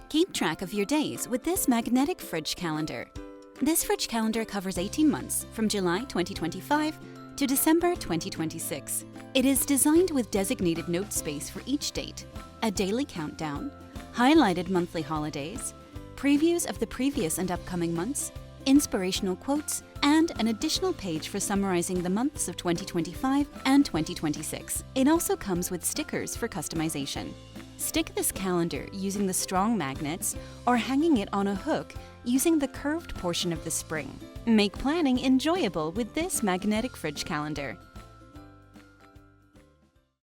Keep track of your days with this magnetic fridge calendar. This fridge calendar covers 18 months from July 2025 to December 2026. It is designed with designated note space for each date, a daily countdown, highlighted monthly holidays, previews of the previous and upcoming months, inspirational quotes, and an additional page for summarizing the months of 2025 and 2026. It also comes with stickers for customization. Stick this calendar using the strong magnets or hanging it on a hook using the curved portion of the spring. Make planning enjoyable with this magnetic fridge calendar.